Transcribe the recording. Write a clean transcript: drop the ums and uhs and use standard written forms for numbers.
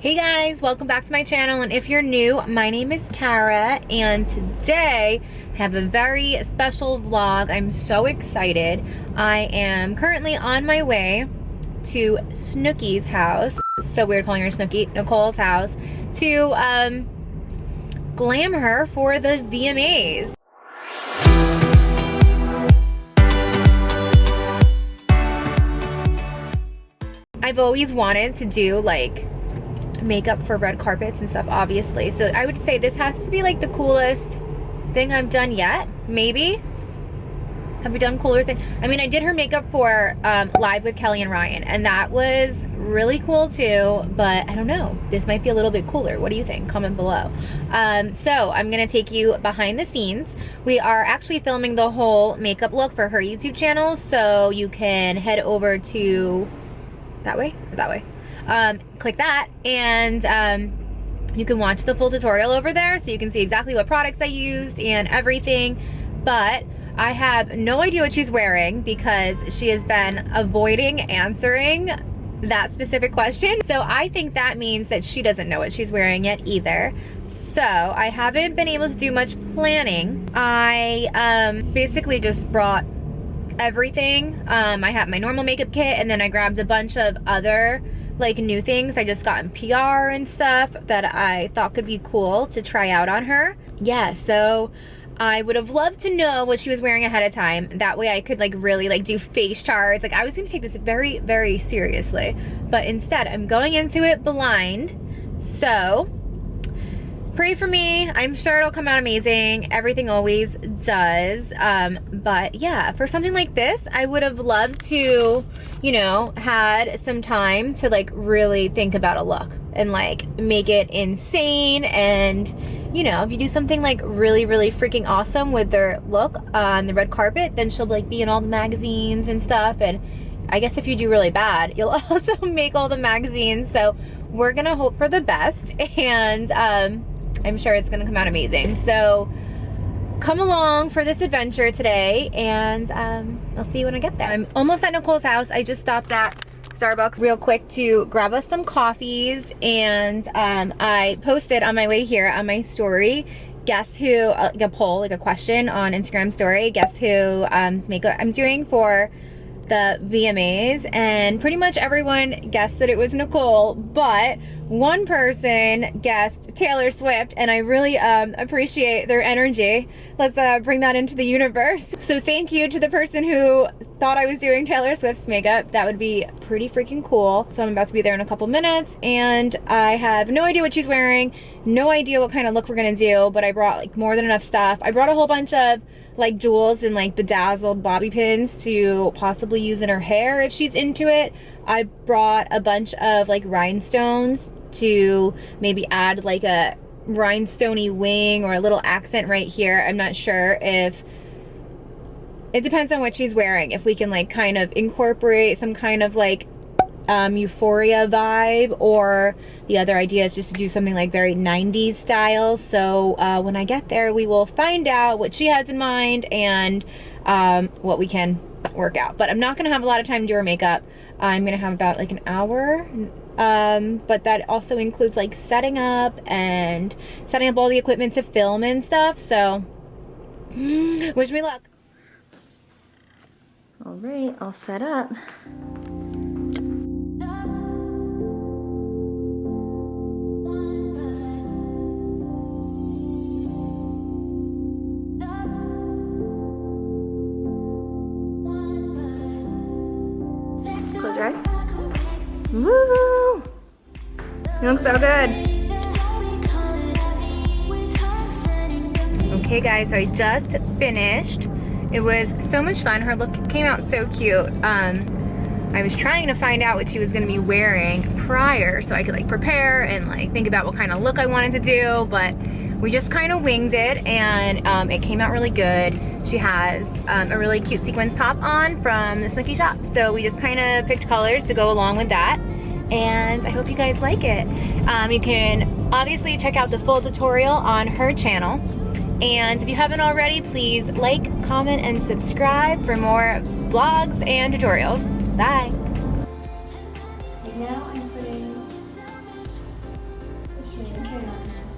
Hey guys, welcome back to my channel, and if you're new, my name is Cara, and today I have a very special vlog. I'm so excited. I am currently on my way to Snooki'S house. It's so weird calling her Snooki, Nicole's house, to glam her for the VMAs. I've always wanted to do like makeup for red carpets and stuff, obviously, so I would say this has to be like the coolest thing I've done yet. Maybe have we done cooler things? I mean, I did her makeup for Live with Kelly and Ryan, and that was really cool too, but I don't know, this might be a little bit cooler. What do you think? Comment below. So I'm gonna take you behind the scenes. We are actually filming the whole makeup look for her YouTube channel, so you can head over to that way or that way. Click that, and you can watch the full tutorial over there, so you can see exactly what products I used and everything. But I have no idea what she's wearing because she has been avoiding answering that specific question. So I think that means that she doesn't know what she's wearing yet either. So I haven't been able to do much planning. I basically just brought everything. I have my normal makeup kit, and then I grabbed a bunch of other like new things I just got in PR and stuff that I thought could be cool to try out on her. Yeah, so I would have loved to know what she was wearing ahead of time. That way I could like really like do face charts. Like I was gonna take this very, very seriously, but instead I'm going into it blind. So pray for me. I'm sure it'll come out amazing. Everything always does. But yeah, for something like this, I would have loved to, you know, had some time to like really think about a look and like make it insane. And you know, if you do something like really, really freaking awesome with their look on the red carpet, then she'll like be in all the magazines and stuff. And I guess if you do really bad, you'll also make all the magazines. So we're gonna hope for the best, and I'm sure it's gonna come out amazing. So come along for this adventure today, and I'll see you when I get there. I'm almost at Nicole's house. I just stopped at Starbucks real quick to grab us some coffees, and I posted on my way here on my story, guess who, like a poll, like a question on Instagram story, guess who makeup I'm doing for the VMAs, and pretty much everyone guessed that it was Nicole, but one person guessed Taylor Swift, and I really appreciate their energy. Let's bring that into the universe. So thank you to the person who thought I was doing Taylor Swift's makeup. That would be pretty freaking cool. So I'm about to be there in a couple minutes, and I have no idea what she's wearing, no idea what kind of look we're gonna do, but I brought like more than enough stuff. I brought a whole bunch of like jewels and like bedazzled bobby pins to possibly use in her hair if she's into it. I brought a bunch of like rhinestones to maybe add like a rhinestoney wing or a little accent right here. I'm not sure if, it depends on what she's wearing, if we can like kind of incorporate some kind of like euphoria vibe, or the other idea is just to do something like very 90s style. So when I get there, we will find out what she has in mind and what we can work out. But I'm not gonna have a lot of time to do her makeup. I'm gonna have about like an hour, but that also includes like setting up all the equipment to film and stuff. So wish me luck. All right, all set up. Close your eyes. Woo! You look so good. Okay guys, so I just finished. It was so much fun. Her look came out so cute. I was trying to find out what she was gonna be wearing prior so I could like prepare and like think about what kind of look I wanted to do, but we just kind of winged it, and it came out really good. She has a really cute sequins top on from the Snooki shop, so we just kind of picked colors to go along with that, and I hope you guys like it. You can obviously check out the full tutorial on her channel, and if you haven't already, please like, comment, and subscribe for more vlogs and tutorials. Bye! So now I'm putting Thank you very much.